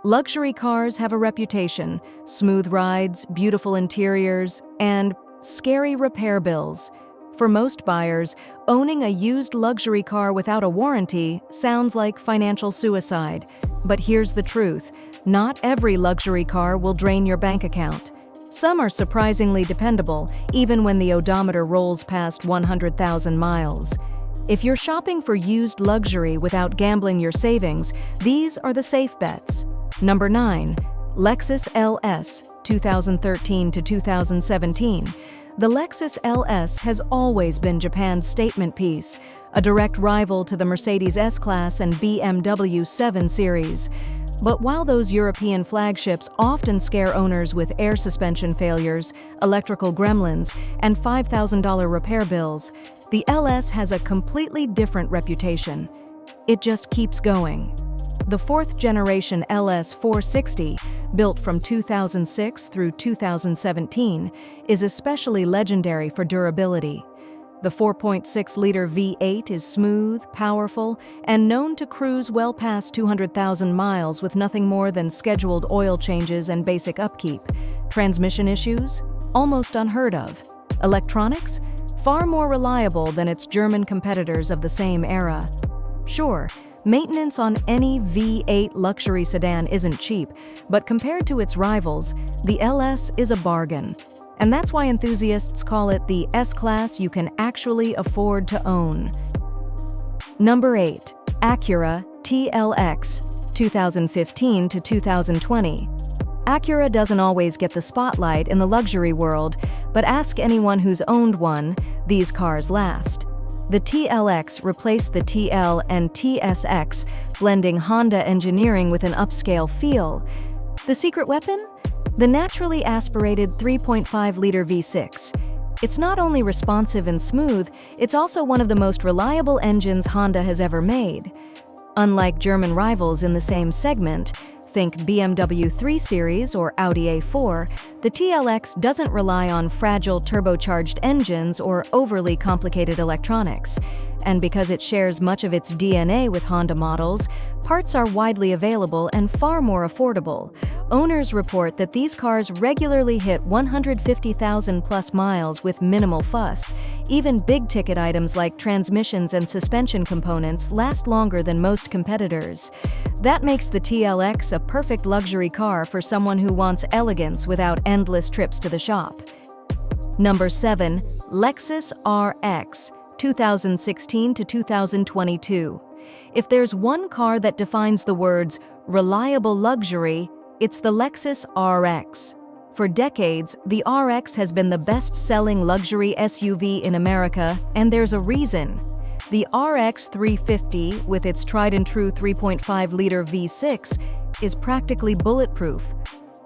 Luxury cars have a reputation: smooth rides, beautiful interiors, and scary repair bills. For most buyers, owning a used luxury car without a warranty sounds like financial suicide. But here's the truth: not every luxury car will drain your bank account. Some are surprisingly dependable, even when the odometer rolls past 100,000 miles. If you're shopping for used luxury without gambling your savings, these are the safe bets. Number 9. Lexus LS, 2013 to 2017. The Lexus LS has always been Japan's statement piece, a direct rival to the Mercedes S-Class and BMW 7 Series. But while those European flagships often scare owners with air suspension failures, electrical gremlins, and $5,000 repair bills, the LS has a completely different reputation. It just keeps going. The fourth-generation LS 460, built from 2006 through 2017, is especially legendary for durability. The 4.6-liter V8 is smooth, powerful, and known to cruise well past 200,000 miles with nothing more than scheduled oil changes and basic upkeep. Transmission issues? Almost unheard of. Electronics? Far more reliable than its German competitors of the same era. Sure, maintenance on any V8 luxury sedan isn't cheap, but compared to its rivals, the LS is a bargain. And that's why enthusiasts call it the S-Class you can actually afford to own. Number 8. Acura TLX, 2015 to 2020. Acura doesn't always get the spotlight in the luxury world, but ask anyone who's owned one, these cars last. The TLX replaced the TL and TSX, blending Honda engineering with an upscale feel. The secret weapon? The naturally aspirated 3.5-liter V6. It's not only responsive and smooth, it's also one of the most reliable engines Honda has ever made. Unlike German rivals in the same segment, think BMW 3 Series or Audi A4, the TLX doesn't rely on fragile turbocharged engines or overly complicated electronics. And because it shares much of its DNA with Honda models, parts are widely available and far more affordable. Owners report that these cars regularly hit 150,000+ miles with minimal fuss. Even big-ticket items like transmissions and suspension components last longer than most competitors. That makes the TLX a perfect luxury car for someone who wants elegance without endless trips to the shop. Number 7. Lexus RX, 2016 to 2022. If there's one car that defines the words reliable luxury, it's the Lexus RX. For decades, the RX has been the best-selling luxury SUV in America, and there's a reason. The RX 350, with its tried-and-true 3.5-liter V6, is practically bulletproof.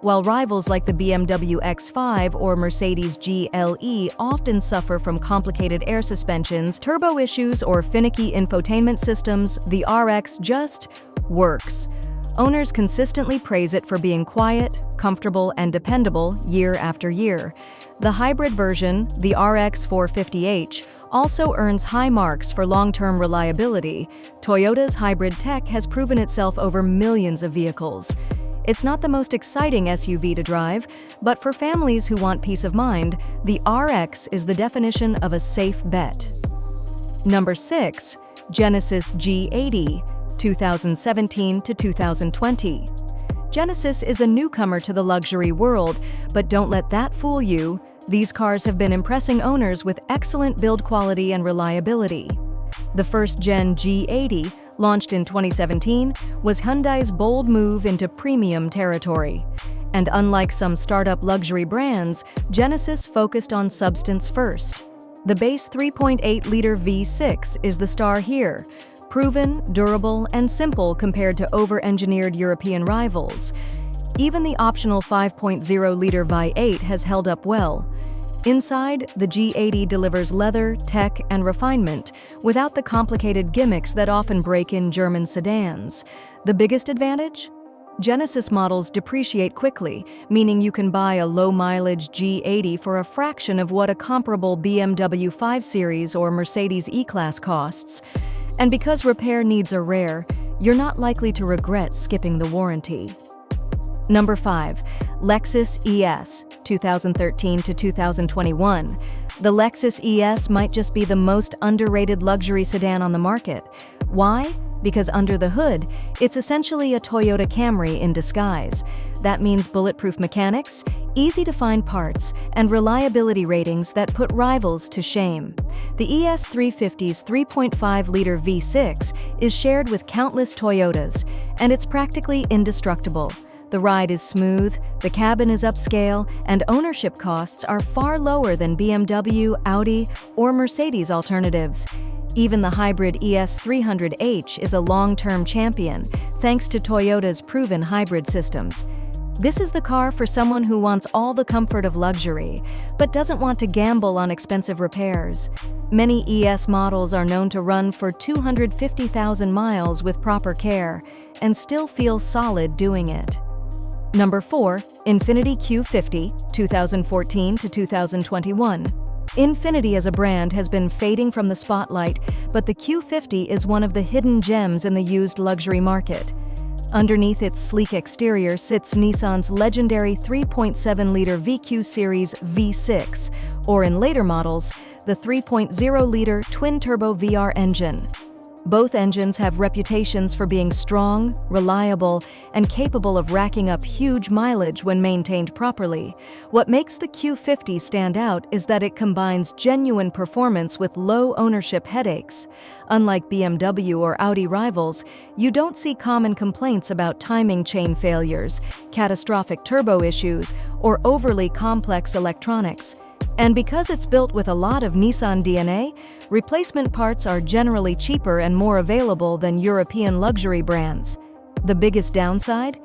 While rivals like the BMW X5 or Mercedes GLE often suffer from complicated air suspensions, turbo issues, or finicky infotainment systems, the RX just works. Owners consistently praise it for being quiet, comfortable, and dependable year after year. The hybrid version, the RX 450h, also earns high marks for long-term reliability. Toyota's hybrid tech has proven itself over millions of vehicles. It's not the most exciting SUV to drive, but for families who want peace of mind, the RX is the definition of a safe bet. Number 6. Genesis G80, 2017 to 2020. Genesis is a newcomer to the luxury world, but don't let that fool you. These cars have been impressing owners with excellent build quality and reliability. The first-gen G80, launched in 2017, was Hyundai's bold move into premium territory. And unlike some startup luxury brands, Genesis focused on substance first. The base 3.8-liter V6 is the star here, proven, durable, and simple compared to over-engineered European rivals. Even the optional 5.0-liter V8 has held up well. Inside, the G80 delivers leather, tech, and refinement without the complicated gimmicks that often break in German sedans. The biggest advantage? Genesis models depreciate quickly, meaning you can buy a low-mileage G80 for a fraction of what a comparable BMW 5 Series or Mercedes E-Class costs. And because repair needs are rare, you're not likely to regret skipping the warranty. Number 5. Lexus ES, 2013 to 2021. The Lexus ES might just be the most underrated luxury sedan on the market. Why? Because under the hood, it's essentially a Toyota Camry in disguise. That means bulletproof mechanics, easy-to-find parts, and reliability ratings that put rivals to shame. The ES350's 3.5-liter V6 is shared with countless Toyotas, and it's practically indestructible. The ride is smooth, the cabin is upscale, and ownership costs are far lower than BMW, Audi, or Mercedes alternatives. Even the hybrid ES300h is a long-term champion, thanks to Toyota's proven hybrid systems. This is the car for someone who wants all the comfort of luxury, but doesn't want to gamble on expensive repairs. Many ES models are known to run for 250,000 miles with proper care, and still feel solid doing it. Number 4. Infiniti Q50, 2014 to 2021. Infiniti as a brand has been fading from the spotlight, but the Q50 is one of the hidden gems in the used luxury market. Underneath its sleek exterior sits Nissan's legendary 3.7-liter VQ Series V6, or in later models, the 3.0-liter twin-turbo VR engine. Both engines have reputations for being strong, reliable, and capable of racking up huge mileage when maintained properly. What makes the Q50 stand out is that it combines genuine performance with low ownership headaches. Unlike BMW or Audi rivals, you don't see common complaints about timing chain failures, catastrophic turbo issues, or overly complex electronics. And because it's built with a lot of Nissan DNA, replacement parts are generally cheaper and more available than European luxury brands. The biggest downside?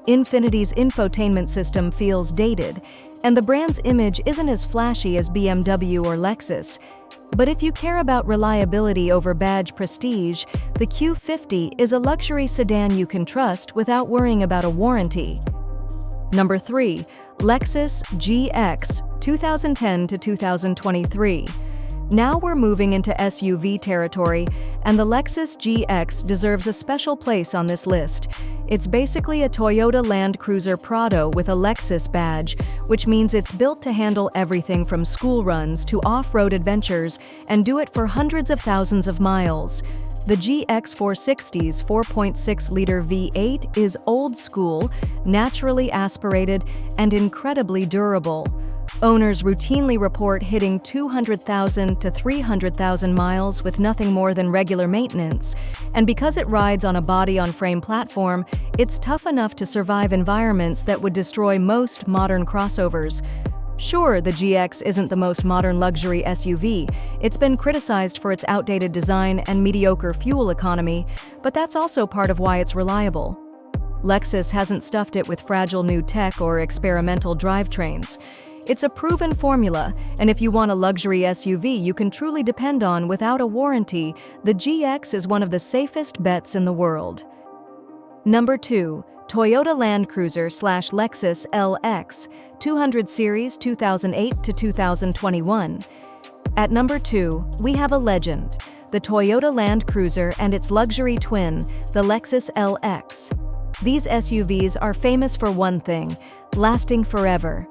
Infiniti's infotainment system feels dated, and the brand's image isn't as flashy as BMW or Lexus. But if you care about reliability over badge prestige, the Q50 is a luxury sedan you can trust without worrying about a warranty. Number 3. Lexus GX, 2010 to 2023. Now we're moving into SUV territory, and the Lexus GX deserves a special place on this list. It's basically a Toyota Land Cruiser Prado with a Lexus badge, which means it's built to handle everything from school runs to off-road adventures and do it for hundreds of thousands of miles. The GX 460's 4.6-liter V8 is old school, naturally aspirated, and incredibly durable. Owners routinely report hitting 200,000 to 300,000 miles with nothing more than regular maintenance, and because it rides on a body-on-frame platform, it's tough enough to survive environments that would destroy most modern crossovers. Sure, the GX isn't the most modern luxury SUV. It's been criticized for its outdated design and mediocre fuel economy, but that's also part of why it's reliable. Lexus hasn't stuffed it with fragile new tech or experimental drivetrains. It's a proven formula, and if you want a luxury SUV you can truly depend on without a warranty, the GX is one of the safest bets in the world. Number 2. Toyota Land Cruiser / Lexus LX, 200 Series 2008 to 2021. At number 2, we have a legend, the Toyota Land Cruiser and its luxury twin, the Lexus LX. These SUVs are famous for one thing: lasting forever.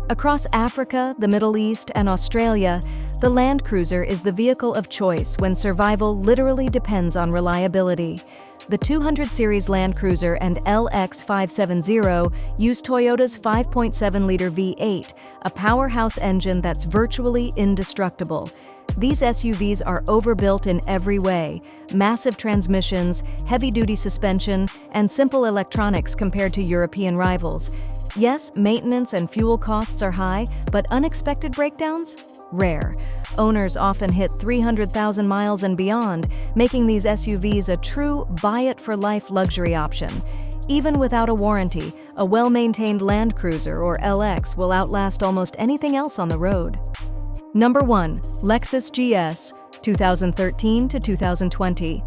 Across Africa, the Middle East, and Australia, the Land Cruiser is the vehicle of choice when survival literally depends on reliability. The 200 Series Land Cruiser and LX 570 use Toyota's 5.7-liter V8, a powerhouse engine that's virtually indestructible. These SUVs are overbuilt in every way: massive transmissions, heavy-duty suspension, and simple electronics compared to European rivals. Yes, maintenance and fuel costs are high, but unexpected breakdowns? Rare. Owners often hit 300,000 miles and beyond, making these SUVs a true buy-it-for-life luxury option. Even without a warranty, a well-maintained Land Cruiser or LX will outlast almost anything else on the road. Number 1. Lexus GS, 2013 to 2020.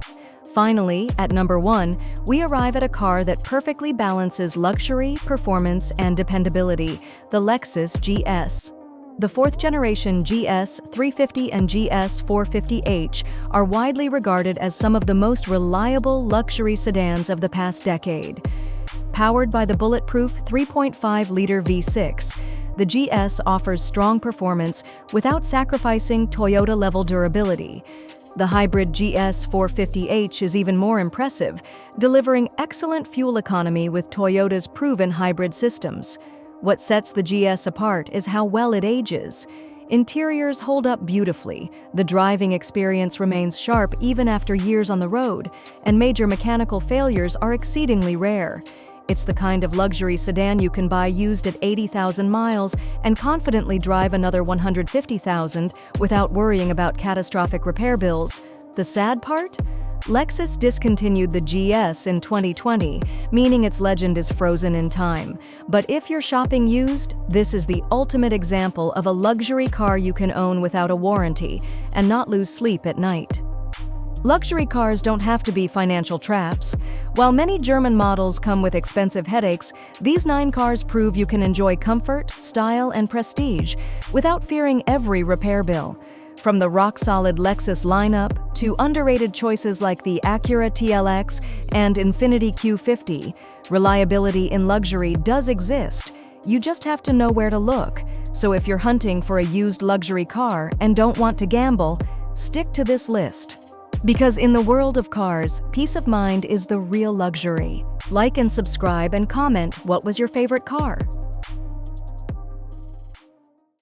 Finally, at number 1, we arrive at a car that perfectly balances luxury, performance, and dependability, the Lexus GS. The fourth-generation GS 350 and GS 450h are widely regarded as some of the most reliable luxury sedans of the past decade. Powered by the bulletproof 3.5-liter V6, the GS offers strong performance without sacrificing Toyota-level durability. The hybrid GS 450h is even more impressive, delivering excellent fuel economy with Toyota's proven hybrid systems. What sets the GS apart is how well it ages. Interiors hold up beautifully, the driving experience remains sharp even after years on the road, and major mechanical failures are exceedingly rare. It's the kind of luxury sedan you can buy used at 80,000 miles and confidently drive another 150,000 without worrying about catastrophic repair bills. The sad part? Lexus discontinued the GS in 2020, meaning its legend is frozen in time. But if you're shopping used, this is the ultimate example of a luxury car you can own without a warranty and not lose sleep at night. Luxury cars don't have to be financial traps. While many German models come with expensive headaches, these 9 cars prove you can enjoy comfort, style, and prestige without fearing every repair bill. From the rock-solid Lexus lineup to underrated choices like the Acura TLX and Infiniti Q50, reliability in luxury does exist. You just have to know where to look. So if you're hunting for a used luxury car and don't want to gamble, stick to this list. Because in the world of cars, peace of mind is the real luxury. Like and subscribe and comment what was your favorite car.